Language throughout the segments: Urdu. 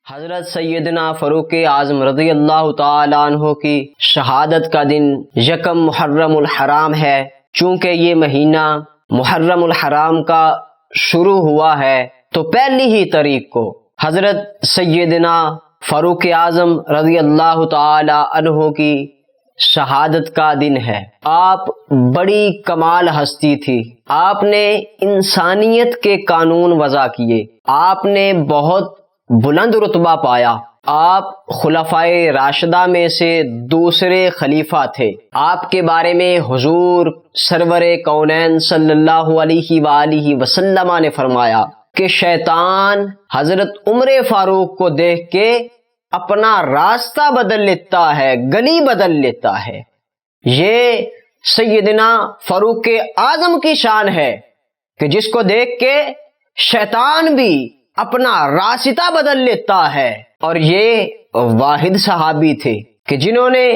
حضرت سیدنا فاروق اعظم رضی اللہ تعالیٰ عنہ کی شہادت کا دن یکم محرم الحرام ہے۔ چونکہ یہ مہینہ محرم الحرام کا شروع ہوا ہے تو پہلی ہی تاریخ کو حضرت سیدنا فاروق اعظم رضی اللہ تعالیٰ عنہ کی شہادت کا دن ہے۔ آپ بڑی کمال ہستی تھی، آپ نے انسانیت کے قانون وضع کیے، آپ نے بہت بلند رتبہ پایا، آپ خلفائے راشدہ میں سے دوسرے خلیفہ تھے۔ آپ کے بارے میں حضور سرور کونین صلی اللہ علیہ وآلہ وسلم نے فرمایا کہ شیطان حضرت عمر فاروق کو دیکھ کے اپنا راستہ بدل لیتا ہے، گلی بدل لیتا ہے۔ یہ سیدنا فاروق اعظم کی شان ہے کہ جس کو دیکھ کے شیطان بھی اپنا راستہ بدل لیتا ہے۔ اور یہ واحد صحابی تھے کہ جنہوں نے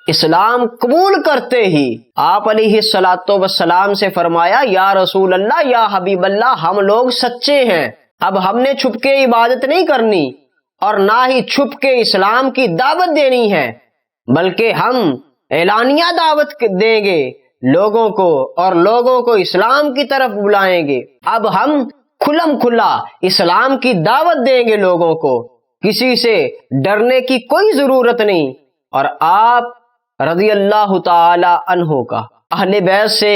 اسلام قبول کرتے ہی آپ علیہ الصلوۃ والسلام سے فرمایا، یا رسول اللہ، یا حبیب اللہ، ہم لوگ سچے ہیں، اب ہم نے چھپ کے عبادت نہیں کرنی اور نہ ہی چھپ کے اسلام کی دعوت دینی ہے، بلکہ ہم اعلانیہ دعوت دیں گے لوگوں کو اور لوگوں کو اسلام کی طرف بلائیں گے۔ اب ہم کھلم کھلا اسلام کی دعوت دیں گے لوگوں کو، کسی سے ڈرنے کی کوئی ضرورت نہیں۔ اور آپ رضی اللہ تعالی عنہ کا اہل بیت سے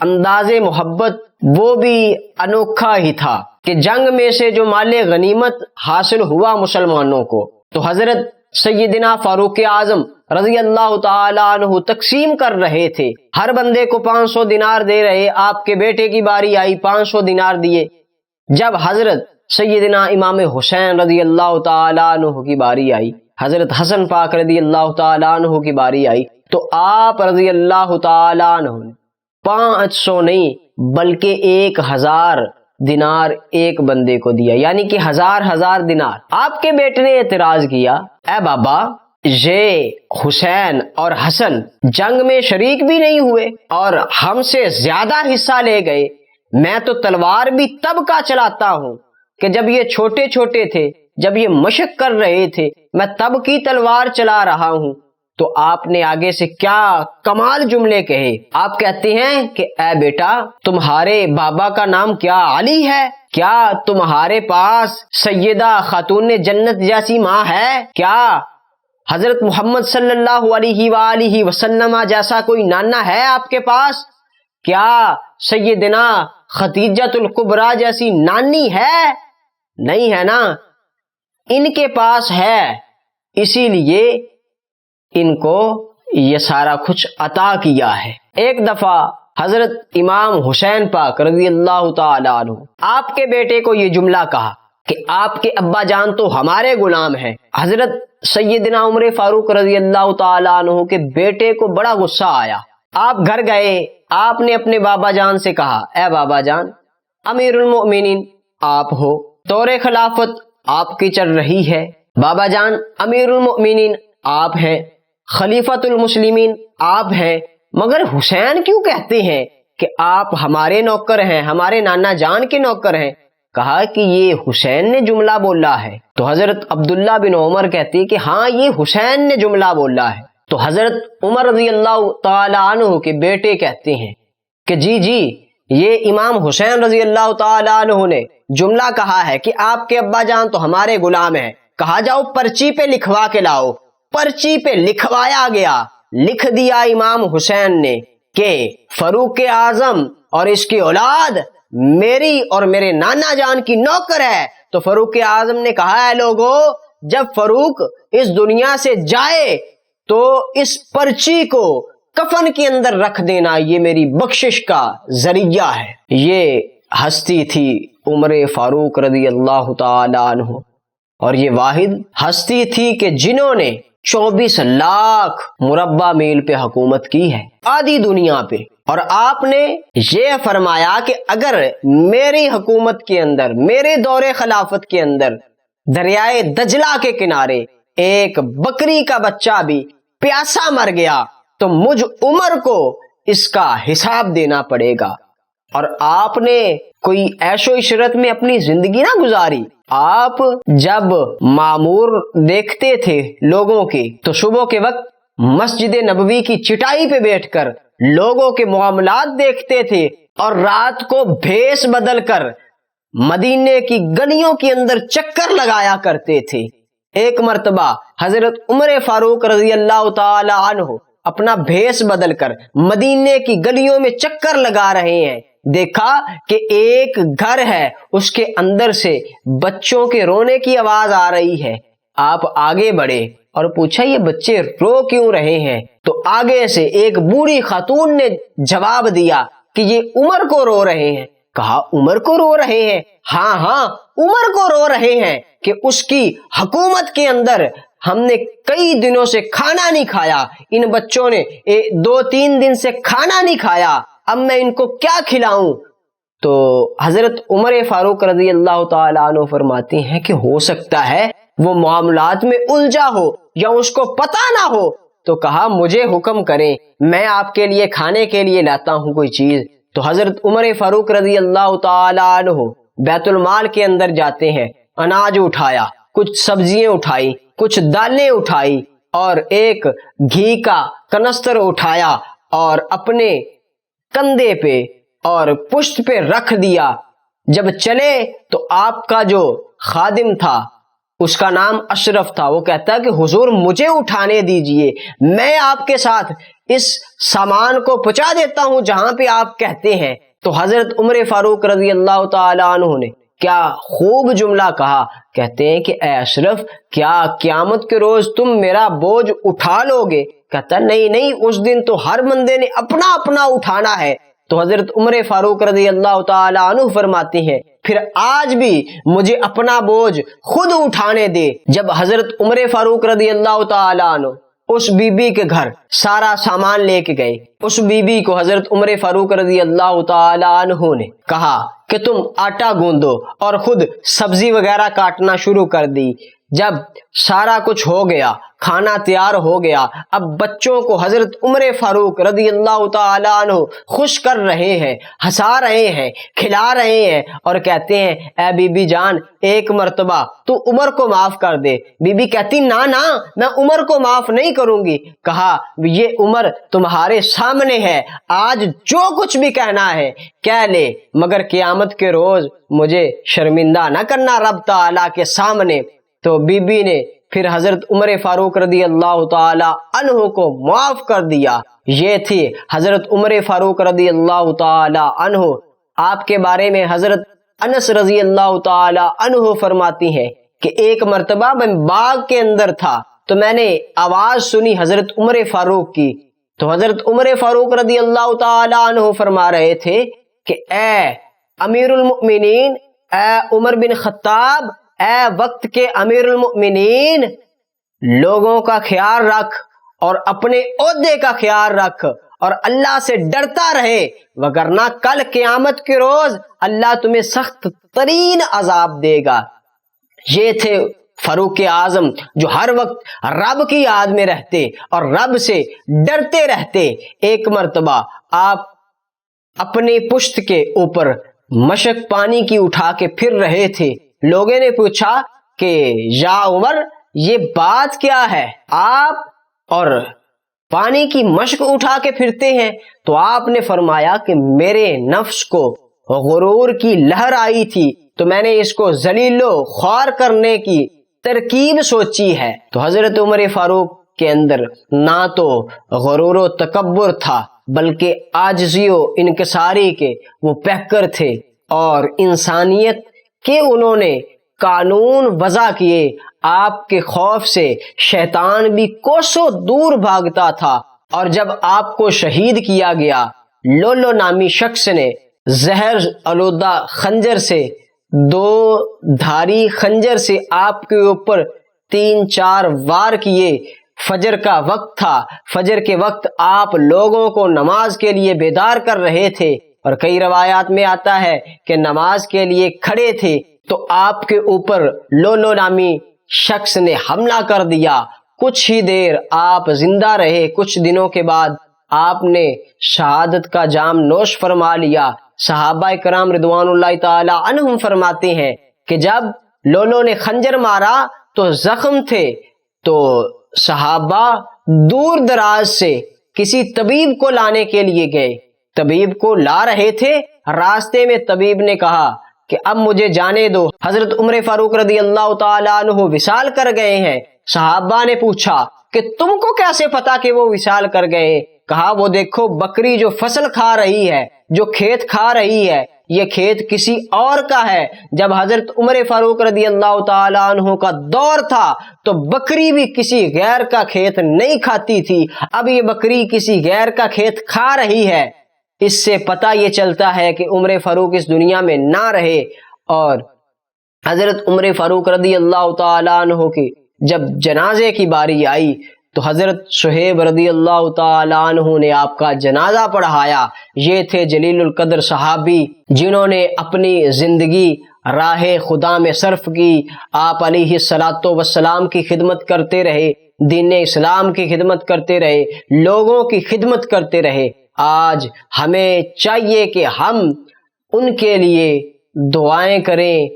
انداز محبت وہ بھی انوکھا ہی تھا کہ جنگ میں سے جو مال غنیمت حاصل ہوا مسلمانوں کو تو حضرت سیدنا فاروق اعظم رضی اللہ تعالی عنہ تقسیم کر رہے تھے، ہر بندے کو 500 دینار دے رہے۔ آپ کے بیٹے کی باری آئی، 500 دینار دیے۔ جب حضرت سیدنا امام حسین رضی اللہ تعالیٰ عنہ کی باری آئی، حضرت حسن پاک رضی اللہ تعالیٰ عنہ کی باری آئی، تو آپ رضی اللہ تعالیٰ عنہ نے 500 نہیں بلکہ 1000 دینار ایک بندے کو دیا، یعنی کہ 1000 دینار۔ آپ کے بیٹے نے اعتراض کیا، اے بابا، یہ حسین اور حسن جنگ میں شریک بھی نہیں ہوئے اور ہم سے زیادہ حصہ لے گئے، میں تو تلوار بھی تب کا چلاتا ہوں کہ جب یہ چھوٹے چھوٹے تھے، جب یہ مشق کر رہے تھے، میں تب کی تلوار چلا رہا ہوں۔ تو آپ نے آگے سے کیا کمال جملے کہے، آپ کہتے ہیں کہ اے بیٹا، تمہارے بابا کا نام کیا علی ہے؟ کیا تمہارے پاس سیدہ خاتون جنت جیسی ماں ہے؟ کیا حضرت محمد صلی اللہ علیہ وآلہ وسلم جیسا کوئی نانا ہے آپ کے پاس؟ کیا سیدنا خدیجۃ الکبریٰ جیسی نانی ہے؟ نہیں ہے نا، ان کے پاس ہے، اسی لیے ان کو یہ سارا کچھ عطا کیا ہے۔ ایک دفعہ حضرت امام حسین پاک رضی اللہ تعالیٰ عنہ آپ کے بیٹے کو یہ جملہ کہا کہ آپ کے ابا جان تو ہمارے غلام ہیں۔ حضرت سیدنا عمر فاروق رضی اللہ تعالیٰ عنہ کے بیٹے کو بڑا غصہ آیا۔ آپ گھر گئے، آپ نے اپنے بابا جان سے کہا، اے بابا جان، امیر المؤمنین آپ ہو، دور خلافت آپ کی چل رہی ہے، بابا جان امیر المؤمنین آپ ہیں، خلیفۃ المسلمین آپ ہیں، مگر حسین کیوں کہتے ہیں کہ آپ ہمارے نوکر ہیں، ہمارے نانا جان کے نوکر ہیں؟ کہا کہ یہ حسین نے جملہ بولا ہے۔ تو حضرت عبداللہ بن عمر کہتے کہ ہاں، یہ حسین نے جملہ بولا ہے۔ تو حضرت عمر رضی اللہ تعالی عنہ کے بیٹے کہتے ہیں کہ جی یہ امام حسین رضی اللہ تعالی عنہ نے جملہ کہا ہے کہ آپ کے ابا جان تو ہمارے غلام ہیں، کہا جاؤ پرچی پہ لکھوا کے لاؤ۔ پرچی پہ لکھوایا گیا، لکھ دیا امام حسین نے کہ فاروق اعظم اور اس کی اولاد میری اور میرے نانا جان کی نوکر ہے۔ تو فاروق اعظم نے کہا، اے لوگو، جب فاروق اس دنیا سے جائے تو اس پرچی کو کفن کے اندر رکھ دینا، یہ میری بخشش کا ذریعہ ہے۔ یہ ہستی تھی عمر فاروق رضی اللہ تعالی عنہ، اور یہ واحد ہستی تھی کہ جنہوں نے 24 لاکھ مربع میل پہ حکومت کی ہے، آدھی دنیا پہ۔ اور آپ نے یہ فرمایا کہ اگر میری حکومت کے اندر، میرے دور خلافت کے اندر دریائے دجلہ کے کنارے ایک بکری کا بچہ بھی پیاسا مر گیا تو مجھ عمر کو اس کا حساب دینا پڑے گا۔ اور آپ نے کوئی عیش و عشرت میں اپنی زندگی نہ گزاری۔ آپ جب معمور دیکھتے تھے لوگوں کی تو صبح کے وقت مسجد نبوی کی چٹائی پہ بیٹھ کر لوگوں کے معاملات دیکھتے تھے، اور رات کو بھیس بدل کر مدینے کی گلیوں کے اندر چکر لگایا کرتے تھے۔ ایک مرتبہ حضرت عمر فاروق رضی اللہ تعالی عنہ اپنا بھیس بدل کر مدینے کی گلیوں میں چکر لگا رہے ہیں، دیکھا کہ ایک گھر ہے، اس کے اندر سے بچوں کے رونے کی آواز آ رہی ہے۔ آپ آگے بڑھے اور پوچھا یہ بچے رو کیوں رہے ہیں؟ تو آگے سے ایک بوڑھی خاتون نے جواب دیا کہ یہ عمر کو رو رہے ہیں۔ کہا عمر کو رو رہے ہیں؟ ہاں ہاں، عمر کو رو رہے ہیں کہ اس کی حکومت کے اندر ہم نے کئی دنوں سے کھانا نہیں کھایا، ان بچوں نے 2-3 دن سے کھانا نہیں کھایا، اب میں ان کو کیا کھلاؤں؟ تو حضرت عمر فاروق رضی اللہ تعالیٰ عنہ فرماتے ہیں کہ ہو سکتا ہے وہ معاملات میں الجھا ہو یا اس کو پتہ نہ ہو۔ تو کہا مجھے حکم کریں، میں آپ کے لیے کھانے کے لیے لاتا ہوں کوئی چیز۔ تو حضرت عمر فاروق رضی اللہ تعالیٰ عنہ بیت المال کے اندر جاتے ہیں، اناج اٹھایا، کچھ سبزیاں اٹھائی، کچھ دالیں اٹھائی، اور ایک گھی کا کنستر اٹھایا اور اپنے کندھے پہ اور پشت پہ رکھ دیا۔ جب چلے تو آپ کا جو خادم تھا اس کا نام اشرف تھا، وہ کہتا ہے کہ حضور مجھے اٹھانے دیجئے، میں آپ کے ساتھ اس سامان کو پہنچا دیتا ہوں جہاں پہ آپ کہتے ہیں۔ تو حضرت عمر فاروق رضی اللہ تعالی عنہ نے کیا خوب جملہ کہا، کہتے ہیں کہ اے اشرف، کیا قیامت کے روز تم میرا بوجھ اٹھا لو گے؟ کہتا نہیں نہیں، اس دن تو ہر بندے نے اپنا اپنا اٹھانا ہے۔ تو حضرت عمر فاروق رضی اللہ تعالی عنہ فرماتے ہیں پھر آج بھی مجھے اپنا بوجھ خود اٹھانے دے۔ جب حضرت عمر فاروق رضی اللہ تعالی عنہ اس بی بی کے گھر سارا سامان لے کے گئے، اس بی بی کو حضرت عمر فاروق رضی اللہ تعالی عنہ نے کہا کہ تم آٹا گوندو، اور خود سبزی وغیرہ کاٹنا شروع کر دی۔ جب سارا کچھ ہو گیا، کھانا تیار ہو گیا، اب بچوں کو حضرت عمر فاروق رضی اللہ تعالی عنہ خوش کر رہے ہیں، ہنسا رہے ہیں، کھلا رہے ہیں، اور کہتے ہیں اے بی بی جان ایک مرتبہ تو عمر کو معاف کر دے۔ بی بی کہتی نا نا، میں عمر کو معاف نہیں کروں گی۔ کہا یہ عمر تمہارے سامنے ہے، آج جو کچھ بھی کہنا ہے کہہ لے، مگر قیامت کے روز مجھے شرمندہ نہ کرنا رب تعالیٰ کے سامنے۔ تو بی بی نے پھر حضرت عمر فاروق رضی اللہ تعالی عنہ کو معاف کر دیا۔ یہ تھی حضرت عمر فاروق رضی اللہ تعالی عنہ۔ آپ کے بارے میں حضرت انس رضی اللہ تعالی عنہ فرماتی ہیں کہ ایک مرتبہ میں باغ کے اندر تھا تو میں نے آواز سنی حضرت عمر فاروق کی، تو حضرت عمر فاروق رضی اللہ تعالی عنہ فرما رہے تھے کہ اے امیر المؤمنین، اے عمر بن خطاب، اے وقت کے امیر المؤمنین، لوگوں کا خیال رکھ اور اپنے عہدے کا خیال رکھ اور اللہ سے ڈرتا رہے، وگرنہ کل قیامت کے روز اللہ تمہیں سخت ترین عذاب دے گا۔ یہ تھے فاروق اعظم جو ہر وقت رب کی یاد میں رہتے اور رب سے ڈرتے رہتے۔ ایک مرتبہ آپ اپنی پشت کے اوپر مشک پانی کی اٹھا کے پھر رہے تھے۔ لوگوں نے پوچھا کہ یا عمر یہ بات کیا ہے، آپ اور پانی کی مشک اٹھا کے پھرتے ہیں؟ تو آپ نے فرمایا کہ میرے نفس کو غرور کی لہر آئی تھی تو میں نے اس کو ذلیل و خوار کرنے کی ترکیب سوچی ہے۔ تو حضرت عمر فاروق کے اندر نہ تو غرور و تکبر تھا بلکہ عاجزی و انکساری کے وہ پیکر تھے، اور انسانیت کہ انہوں نے قانون وضع کیے۔ آپ کے خوف سے شیطان بھی کوسوں دور بھاگتا تھا، اور جب آپ کو شہید کیا گیا، لولو نامی شخص نے زہر آلودہ خنجر سے 2 دھاری خنجر سے آپ کے اوپر 3-4 وار کیے۔ فجر کا وقت تھا، فجر کے وقت آپ لوگوں کو نماز کے لیے بیدار کر رہے تھے، اور کئی روایات میں آتا ہے کہ نماز کے لیے کھڑے تھے تو آپ کے اوپر لولو نامی شخص نے حملہ کر دیا۔ کچھ ہی دیر آپ زندہ رہے، کچھ دنوں کے بعد آپ نے شہادت کا جام نوش فرما لیا۔ صحابہ کرام رضوانُ تعالی عنہم فرماتے ہیں کہ جب لولو نے خنجر مارا تو زخم تھے، تو صحابہ دور دراز سے کسی طبیب کو لانے کے لیے گئے، طبیب کو لا رہے تھے، راستے میں طبیب نے کہا کہ اب مجھے جانے دو، حضرت عمر فاروق رضی اللہ تعالیٰ عنہ وصال کر گئے ہیں۔ صحابہ نے پوچھا کہ تم کو کیسے پتا کہ وہ وصال کر گئے؟ کہا وہ دیکھو بکری جو فصل کھا رہی ہے، جو کھیت کھا رہی ہے، یہ کھیت کسی اور کا ہے۔ جب حضرت عمر فاروق رضی اللہ تعالیٰ عنہ کا دور تھا تو بکری بھی کسی غیر کا کھیت نہیں کھاتی تھی، اب یہ بکری کسی غیر کا کھیت کھا رہی ہے۔ اس سے پتہ یہ چلتا ہے کہ عمر فاروق اس دنیا میں نہ رہے۔ اور حضرت عمر فاروق رضی اللہ تعالیٰ عنہ کی جب جنازے کی باری آئی تو حضرت صہیب رضی اللہ تعالیٰ عنہ نے آپ کا جنازہ پڑھایا۔ یہ تھے جلیل القدر صحابی جنہوں نے اپنی زندگی راہ خدا میں صرف کی۔ آپ علیہ الصلاۃ والسلام کی خدمت کرتے رہے، دین اسلام کی خدمت کرتے رہے، لوگوں کی خدمت کرتے رہے۔ آج ہمیں چاہیے کہ ہم ان کے لیے دعائیں کریں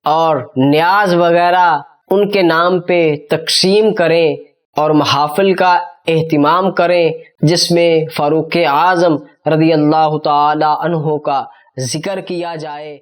اور نیاز وغیرہ ان کے نام پہ تقسیم کریں اور محافل کا اہتمام کریں جس میں فاروق اعظم رضی اللہ تعالی عنہ کا ذکر کیا جائے۔